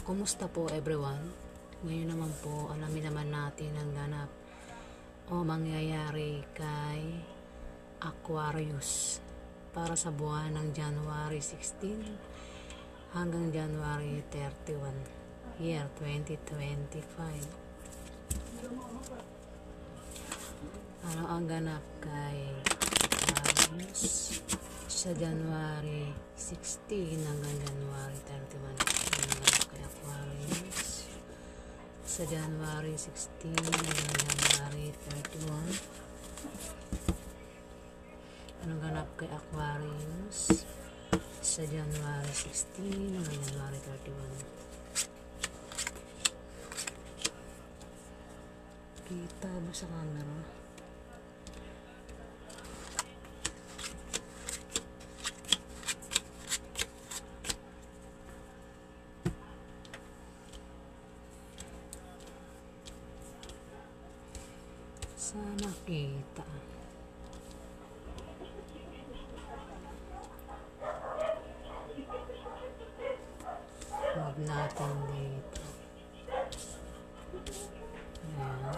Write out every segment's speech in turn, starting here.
Kumusta po everyone? Ngayon naman po, alamin naman natin ang ganap o mangyayari kay Aquarius para sa buwan ng January 16 hanggang January 31, year 2025. Ano ang ganap kay Aquarius sa January 16 hanggang January 31? Kay Aquarius sa January 16 hanggang January 31. Anong ganap kay Aquarius sa January 16 hanggang January 31? Kita ba sa camera? Sana kita. Huwag natin dito. Ayan.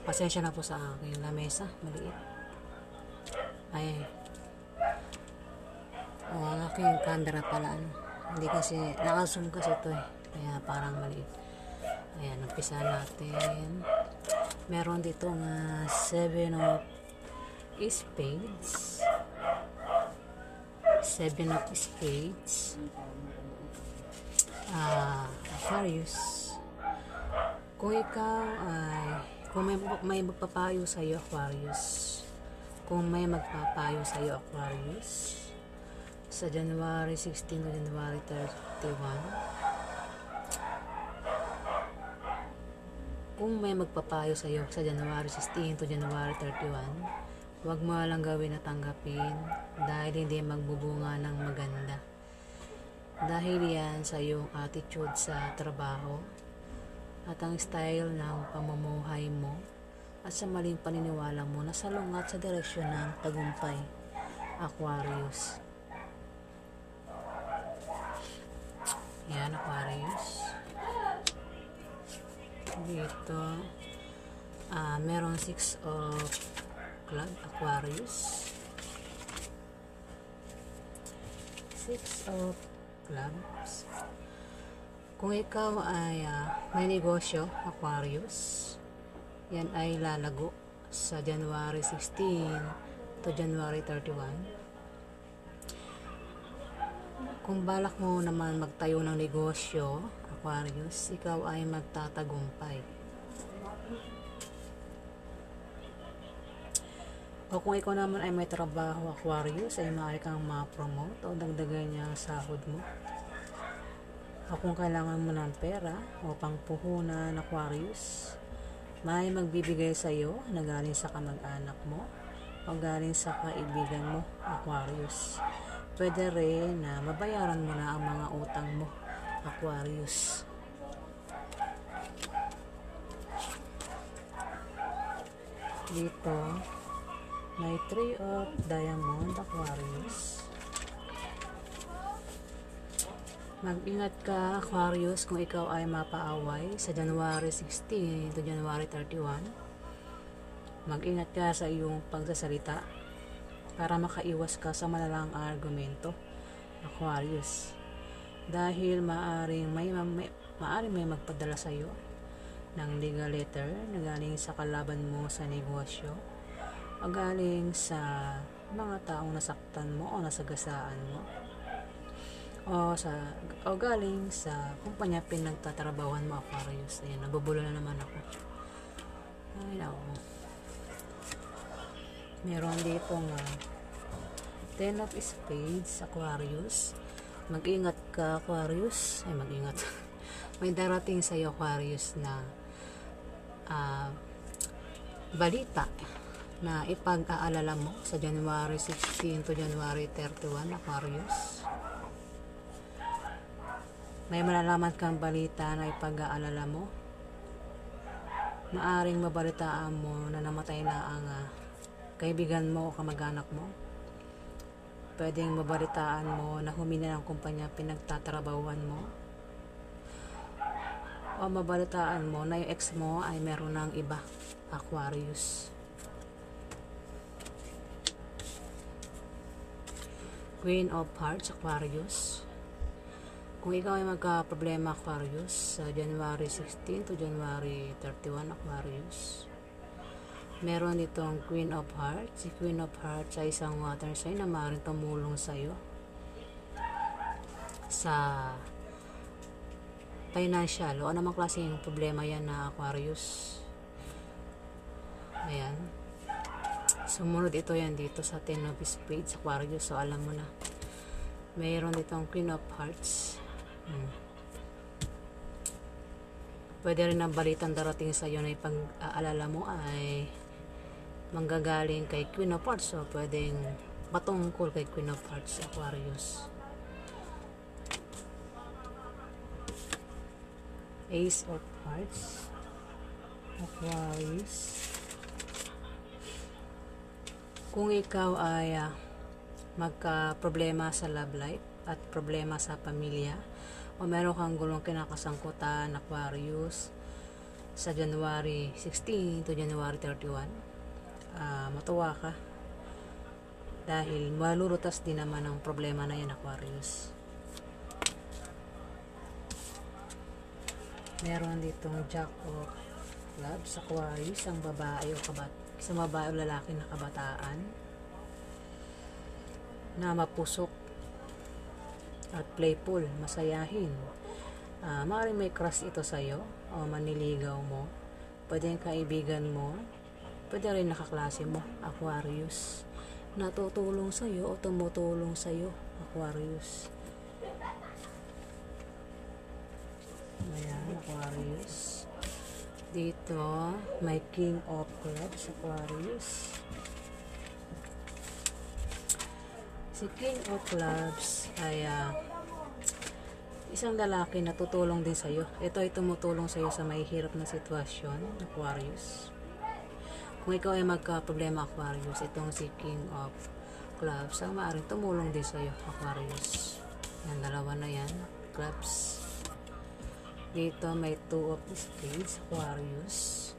Pasensya na po sa akin. Lamesa, maliit. Ay. Ang aking camera pala. Hindi kasi, naka-zoom kasi ito eh. Kaya parang maliit. Ayan, umpisa natin. Meron dito nga 7 of spades. 7 of spades. Aquarius. Kung ikaw ay, kung may magpapayo sa iyo, Aquarius. Kung may magpapayo sa iyo, Aquarius, sa January 16 to January 31. Kung may magpapayo sa iyo sa January 16 to January 31, huwag mo lang gawin na tanggapin dahil hindi magbubunga ng maganda. Dahil yan sa iyong attitude sa trabaho at ang style ng pamumuhay mo at sa maling paniniwala mo na salungat sa direksyon ng tagumpay, Aquarius. Yan, Aquarius. Dito meron 6 of club, Aquarius. 6 of clubs. Kung ikaw ay may negosyo, Aquarius, yan ay lalago sa January 16 to January 31. Kung balak mo naman magtayo ng negosyo, Aquarius, ikaw ay magtatagumpay. O kung ikaw naman ay may trabaho, Aquarius, ay maaari kang ma-promote o dagdagan niya ang sahod mo. O kung kailangan mo ng pera o pangpuhunan, Aquarius, may magbibigay sa iyo na galing sa kamag-anak mo o galing sa kaibigan mo, Aquarius. Pwede rin na mabayaran mo na ang mga utang mo, Aquarius. Dito may 3 of diamond, Aquarius. Mag-ingat ka, Aquarius, kung ikaw ay mapaaway sa January 16 to January 31. Mag-ingat ka sa iyong pagsasalita para makaiwas ka sa malalang argumento, Aquarius. Dahil maaring may magpadala sa iyo ng legal letter na galing sa kalaban mo sa negosyo o galing sa mga taong nasaktan mo o nasagasaan mo o galing sa kumpanya pinagtatrabahuan mo, Aquarius. Ayan, nabubulo na naman ako. Ay, ako. Meron dito nga 10 of spades, Aquarius. Mag-ingat ka, Aquarius. Ay, mag-ingat. May darating sa iyo, Aquarius, na balita na ipag-aalala mo sa January 16 to January 31, Aquarius. May malalaman kang balita na ipag-aalala mo. Maaring mabalitaan mo na namatay na ang kaibigan mo o kamag-anak mo. Pwedeng mabalitaan mo na humina ng kumpanya pinagtatrabahuan mo, o mabalitaan mo na yung ex mo ay meron ng iba, Aquarius. Queen of Hearts, Aquarius. Kung ikaw ay magka-problema, Aquarius, sa January 16 to January 31, Aquarius, meron itong Queen of Hearts. Si Queen of Hearts ay isang water sign na maaaring tumulong sa'yo sa financial o anumang klaseng problema yan na Aquarius. Ayan. Sumunod ito yan dito sa Ten of Spades, Aquarius. So alam mo na. Mayroon ditong Queen of Hearts. Pwede rin ang balitang darating sa iyo na ipag-aalala mo ay manggagaling kay Queen of Hearts. So pwedeng patungkol kay Queen of Hearts, Aquarius. Ace of Hearts, Aquarius. Kung ikaw ay magka-problema sa love life at problema sa pamilya, o meron kang gulong kinakasangkutan, Aquarius, sa January 16 to January 31, matuwa ka dahil malulutas din naman ang problema na yan, Aquarius. Meron ditong Jack of Clubs, Aquarius, ang babae o isang babae o lalaki na kabataan na mapusok at playful, masayahin. Maaaring may crush ito sa'yo o maniligaw mo. Pwede yung kaibigan mo, pwede rin nakaklase mo, Aquarius, na tutulong sa'yo o tumutulong sa'yo, Aquarius. Ayan, Aquarius. Dito, may King of Clubs, Aquarius. Si King of Clubs ay isang lalaki na tutulong din sa'yo. Ito ay tumutulong sa'yo sa may hirap na sitwasyon, Aquarius. Kung ikaw ay magka-problema, Aquarius, itong si King of Clubs ang maaaring tumulong din sa'yo, Aquarius. Yan, dalawa na yan, Clubs. Dito may Two of Spades, Aquarius.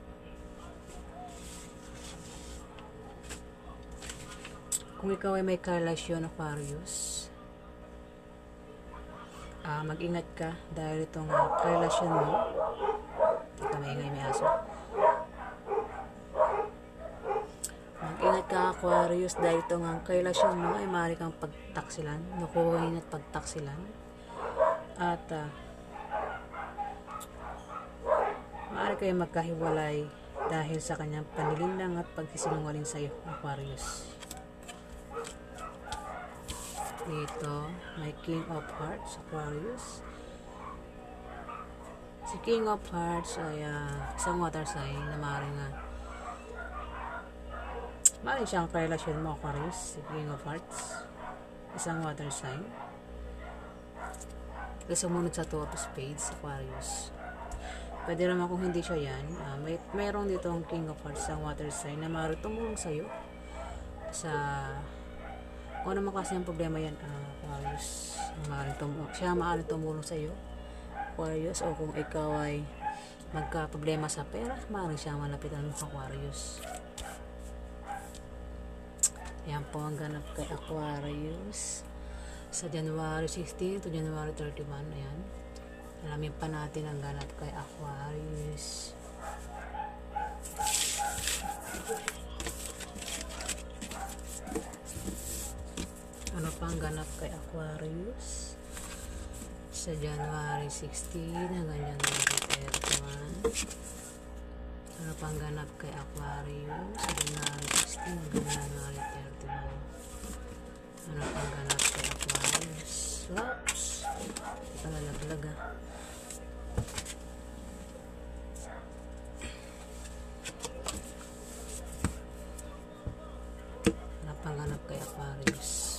Kung ikaw ay may karelasyon, Aquarius, mag-ingat ka dahil itong karelasyon mo, ito maingay, may aso. Mag-ingat ka, Aquarius, dahil itong karelasyon mo ay maaari kang pagtaksilan, nukuhin at pagtaksilan, at maaari kayo magkahiwalay dahil sa kanyang panlilinlang at pagsisinungaling sa iyo, Aquarius. Dito, may King of Hearts, Aquarius. Si King of Hearts ay isang water sign na maaaring siyang karelasyon mo, Aquarius. Si King of Hearts, isang water sign. Sumunod sa Two of Spades, Aquarius. Pwede naman kung hindi siya yan, mayroon dito ang King of Hearts, ang water sign na maaaring tumulong sa'yo sa kung ano man kasi ang problema yan, Aquarius. Siya maaaring tumulong sa'yo, Aquarius. O kung ikaw ay magka-problema sa pera, maaaring siya malapitan mo, Aquarius. Yan po ang ganap kay Aquarius sa January 16 to January 31. Ayan. Alamin pa natin ang ganap kay Aquarius. Ano pang ganap kay Aquarius sa January 16 hanggang January 31? Ano pang ganap kay Aquarius sa January 16 hanggang January 31? Ano pang ganap kay Aquarius? Oops! Ito nalaglag Ano pang ganap kay Aquarius?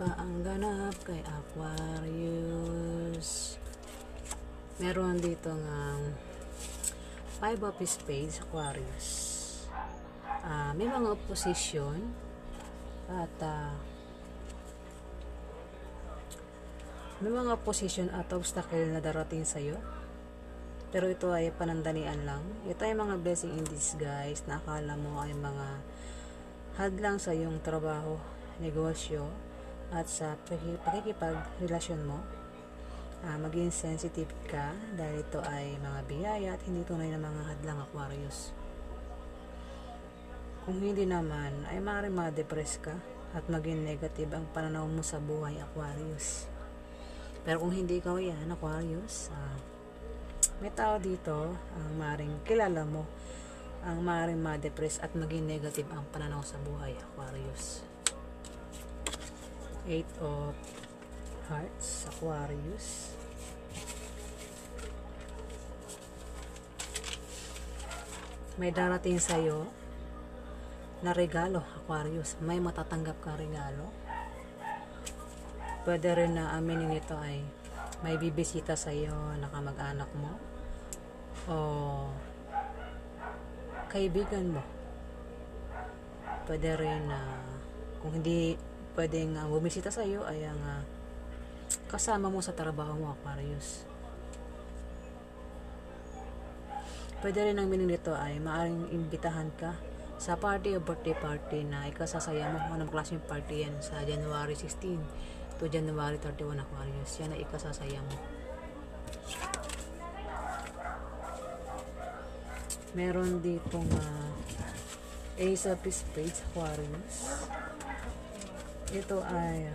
pa ang ganap kay Aquarius? Meron dito ng 5 of Spades, Aquarius. May mga opposition at may mga opposition at obstacle na darating sa'yo. Pero ito ay panandalian lang. Ito ay mga blessing in disguise na akala mo ay mga hadlang sa iyong trabaho, negosyo, at sa pakikipagrelasyon mo. Maging sensitive ka dahil ito ay mga biyaya at hindi tunay na mga hadlang, Aquarius. Kung hindi naman ay maaaring ma-depress ka at maging negative ang pananaw mo sa buhay, Aquarius. Pero kung hindi ikaw yan, Aquarius, may tao dito ang maaaring kilala mo ang maaaring ma-depress at maging negative ang pananaw sa buhay, Aquarius. 8 of Hearts, Aquarius. May darating sa'yo na regalo, Aquarius. May matatanggap kang regalo. Pwede rin na aminin nito ay may bibisita sa'yo na kamag-anak mo o kaibigan mo. Pwede rin na kung hindi pwedeng bumisita sa'yo ay ang kasama mo sa trabaho mo, Aquarius. Pwede rin ang meaning nito ay maaaring imbitahan ka sa party o birthday party na ikasasaya mo. Anong klaseng party yan? Sa January 16 to January 31, Aquarius. Yan ay ikasasaya mo. Meron ditong Ace of Spades, Aquarius. Ito ay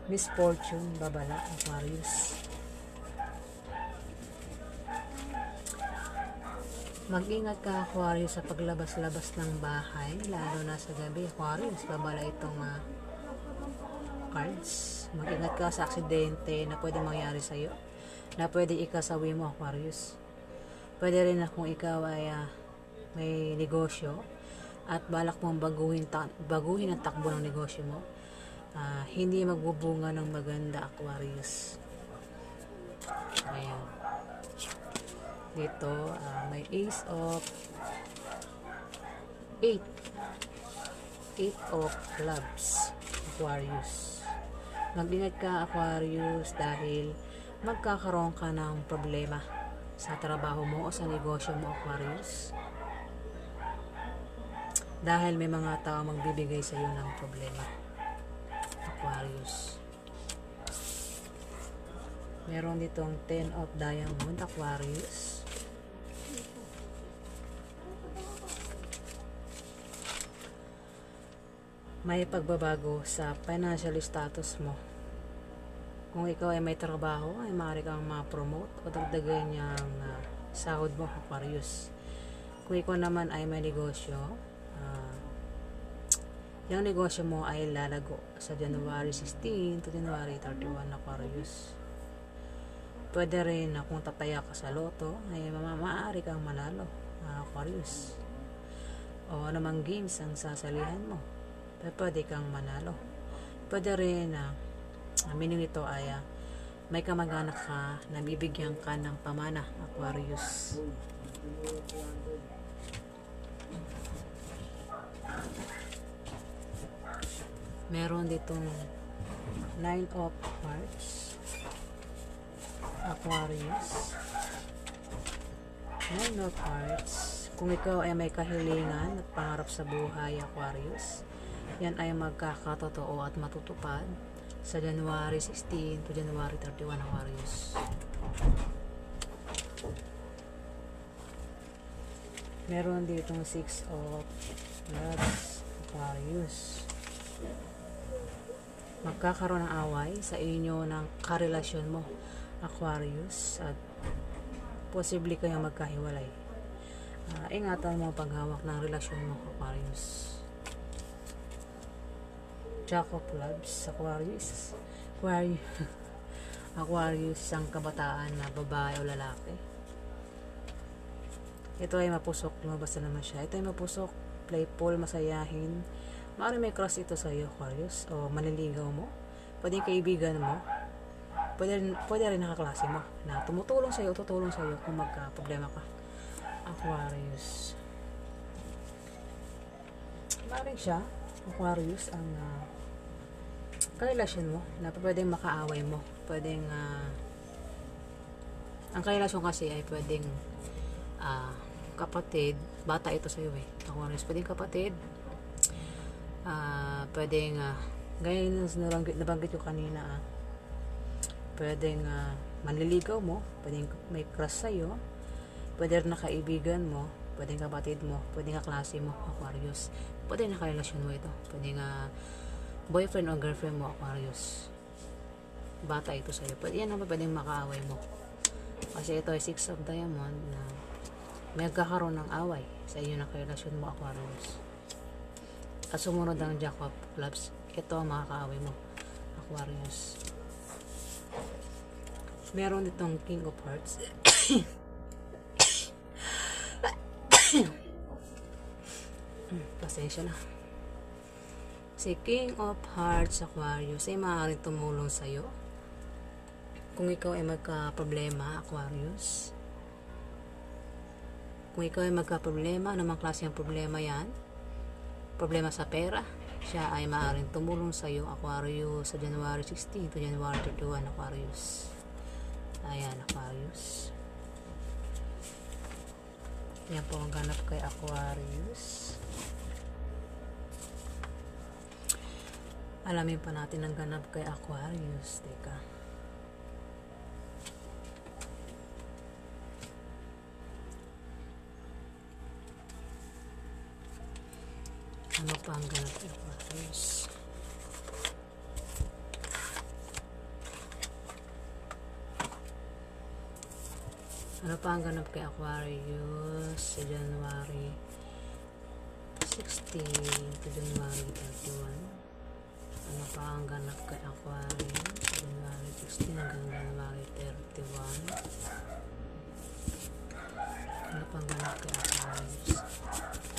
misfortune, babala, Aquarius. Mag-ingat ka, Aquarius, sa paglabas-labas ng bahay, lalo na sa gabi, Aquarius. Babala itong cards. Mag-ingat ka sa aksidente na pwede mangyari sa'yo, na pwede ikasawi mo, Aquarius. Pwede rin na kung ikaw ay may negosyo at balak mong baguhin ang takbo ng negosyo mo, hindi magbubunga ng maganda, Aquarius. Ayan. Dito, may Ace of 8 of Clubs, Aquarius. Mag-ingat ka, Aquarius, dahil magkakaroon ka ng problema sa trabaho mo o sa negosyo mo, Aquarius. Dahil may mga tao magbibigay sa iyo ng problema, Aquarius. Meron ditong 10 of Diamond, Aquarius. May pagbabago sa financial status mo. Kung ikaw ay may trabaho, ay maaari kang ma-promote o dagdagan niyang sahod mo, Aquarius. Kung ikaw naman ay may negosyo, yung negosyo mo ay lalago sa January 16 to January 31, Aquarius. Pwede rin na kung tataya ka sa loto, ay maaari kang manalo, Aquarius. O namang games ang sasalihan mo, pwede kang manalo. Pwede rin na meaning nito ay may kamag-anak ka na bibigyan ka ng pamana, Aquarius. Meron ditong 9 of Hearts, Aquarius. 9 of Hearts. Kung ikaw ay may kahilingan at pangarap sa buhay, Aquarius, yan ay magkakatotoo at matutupad sa January 16 to January 31, Aquarius. Meron ditong 6 of Clubs, Aquarius. Magkakaroon ng away sa inyo ng karelasyon mo, Aquarius, at posible kayong magkahiwalay. Ingatan mo ang paghawak ng relasyon mo, Aquarius. Jack of Clubs, Aquarius. Aquarius, isang kabataan na babae o lalaki. Ito ay mapusok, lumabas na naman siya. Ito ay mapusok, playful, masayahin, Maaaring may crush ito sa iyo, Aquarius, o manliligaw mo, pwedeng kaibigan mo, pwede rin nakaklase mo na tumutulong sa iyo, tutulong sa iyo kung magka-problema ka, Aquarius. Maaaring siya, Aquarius, ang karelasyon mo na pwedeng makaaway mo, pwedeng ang karelasyon kasi ay pwedeng kapatid, bata ito sa iyo Aquarius, pwedeng kapatid, pwedeng gaya yung nabanggit ko kanina, pwedeng manliligaw mo, pwedeng may crush sa iyo, pwede rin na kaibigan mo, pwedeng kapatid mo, pwedeng kaklase mo, Aquarius, pwedeng nakarelasyon mo ito, pwedeng boyfriend o girlfriend mo, Aquarius, bata ito sa iyo, yan naman pwedeng makaaway mo kasi ito ay 6 of diamond na may magkakaroon ng away sa iyo na karelasyon mo, Aquarius. At sumunod ang Jack of Clubs, ito ang makakaaway mo, Aquarius. Meron ditong King of Hearts. Pasensya na. Si King of Hearts, Aquarius, ay maaaring tumulong sa'yo kung ikaw ay magka-problema, Aquarius. Kung ikaw ay magka-problema, anumang klase ng problema yan, problema sa pera, siya ay maaaring tumulong sa iyo, Aquarius, sa January 16 to January 31, Aquarius. Ayan, Aquarius. Yan po ang ganap kay Aquarius. Alamin pa natin ang ganap kay Aquarius. Teka. Ano pa ang ganap kay Aquarius? Ano pa ang ganap kay Aquarius sa January 16 to January 31? Ano pa ang ganap kay Aquarius sa January 16 hanggang January 31? Ano pa ang ganap kay Aquarius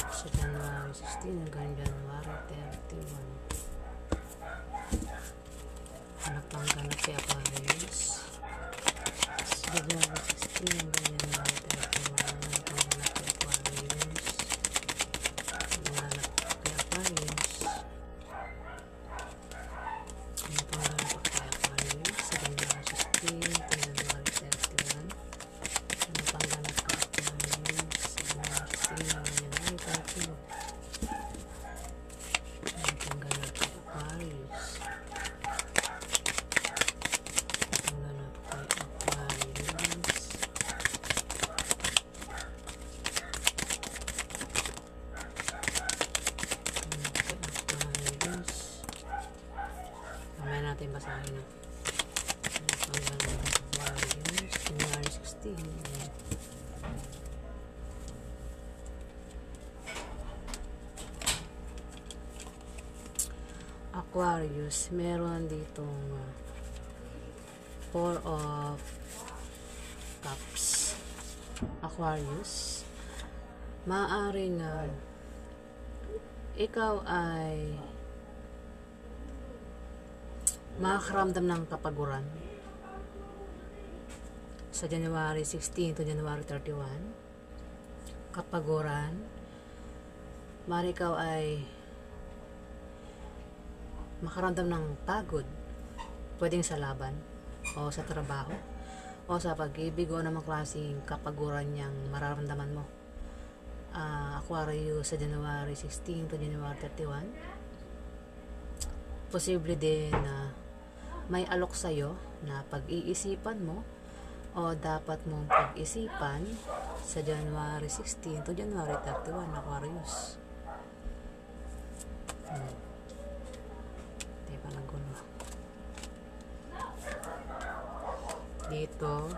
sa January 16 hanggang January 31? Ano pa ang ganap kay Aquarius sa January 16 hanggang January 31? Ano pa ang ganap kay Aquarius? Ano ganap kay Aquarius? Ano pa ang ganap kay Aquarius sa January 16 to January 31? Ano pa ang ganap kay Aquarius sa January 16 hanggang January 31? Ano pang ganap kay Aquarius? Ang ganap kay Aquarius. Aquarius. Mamaya natin basahin na. Ano pang ganap kay Aquarius? January 16. Ayan. Aquarius, meron ditong 4 of Cups. Aquarius, maaaring ikaw ay makakaramdam ng kapaguran sa January 16 to January 31. Kapaguran, maaaring ikaw ay makaramdam ng pagod, pwedeng sa laban o sa trabaho o sa pag-ibig o namang klaseng kapaguran niyang mararamdaman mo, Aquarius, sa January 16 to January 31. Posible din na may alok sa'yo na pag-iisipan mo o dapat mong pag-isipan sa January 16 to January 31, Aquarius. Nagulo. Dito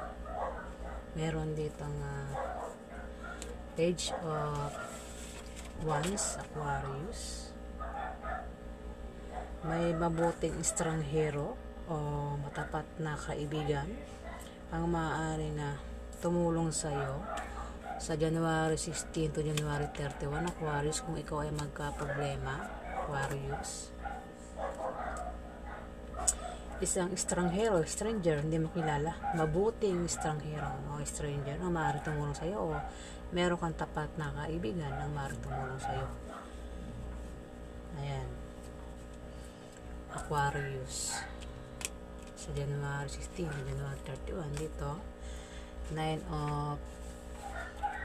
meron ditong Page of Wands, Aquarius. May mabuting estranghero o matapat na kaibigan ang maaaring tumulong sa iyo sa January 16 to January 31, Aquarius, kung ikaw ay magka-problema Aquarius. Isang stranger, hindi mo kilala. Mabuting estranghero o stranger na maaaring tumulong sa'yo, o meron kang tapat na kaibigan na maaaring tumulong sa'yo. Ayan. Aquarius. Sa January 16 to January 31, dito, 9 of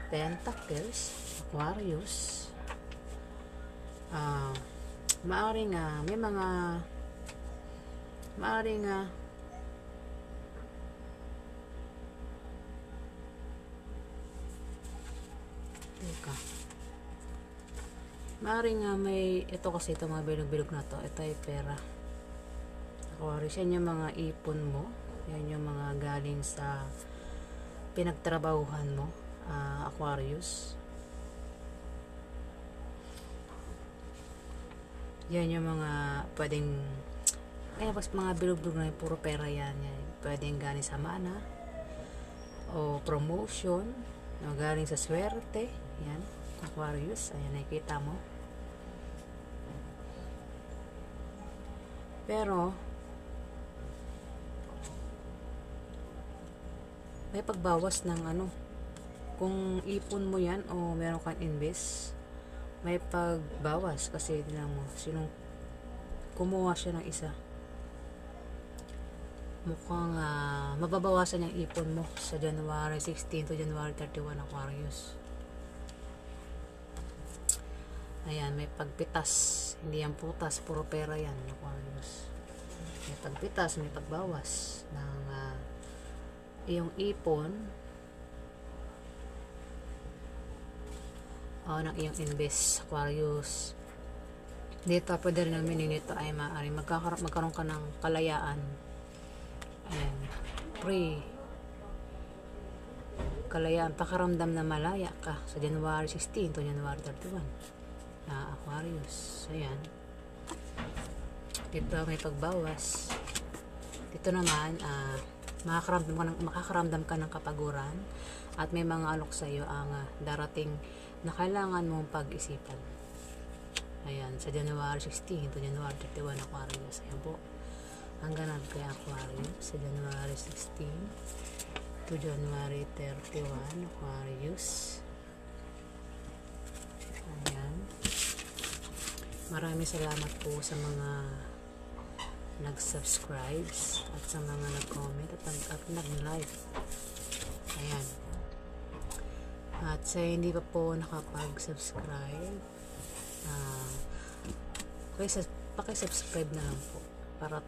Pentacles, Aquarius. Maaring may mga may ito kasi, ito mga bilog-bilog na to, ito ay pera. Aquarius, yan yung mga ipon mo, yan yung mga galing sa pinagtrabahuhan mo, Aquarius. Yan yung mga pwedeng, pas mga bilog-bilog na yung puro pera yan. Pwedeng galing sa mana o promotion, o galing sa swerte. Yan, Aquarius, ayan, nakikita mo. Pero may pagbawas ng kung ipon mo yan o meron kang invest, may pagbawas kasi tingnan mo, sinong kumuha siya ng isa, mukhang mababawasan yung ipon mo sa January 16 to January 31, Aquarius. Ayan, may pagpitas, hindi yan putas, puro pera yan, Aquarius. May pagpitas, may pagbawas ng iyong ipon o ng iyong invest, Aquarius. Dito, pwede rin ang meaning nito ay maaaring magkaroon ka ng kalayaan. Ayan, free. Kalayaan, pakaramdam na malaya ka sa January 16 to January 31. Aquarius. Ayan. Dito may pagbawas. Dito naman, makakaramdam ka ng kapaguran at may mga alok sa iyo ang darating na kailangan mong pag-isipan. Ayan, sa January 16 to January 31, Aquarius. Ayan po. Ang ganap kay Aquarius sa January 16 to January 31, Aquarius. Ayan. Maraming salamat po sa mga nag-subscribe at sa mga nag-comment at nag-like. Ayan. At sa hindi pa po nakapag-subscribe, paki-subscribe na lang po para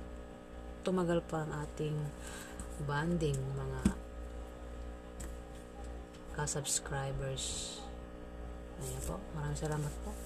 tumagal pa ang ating bonding, mga ka-subscribers. Ayan po. Maraming salamat po.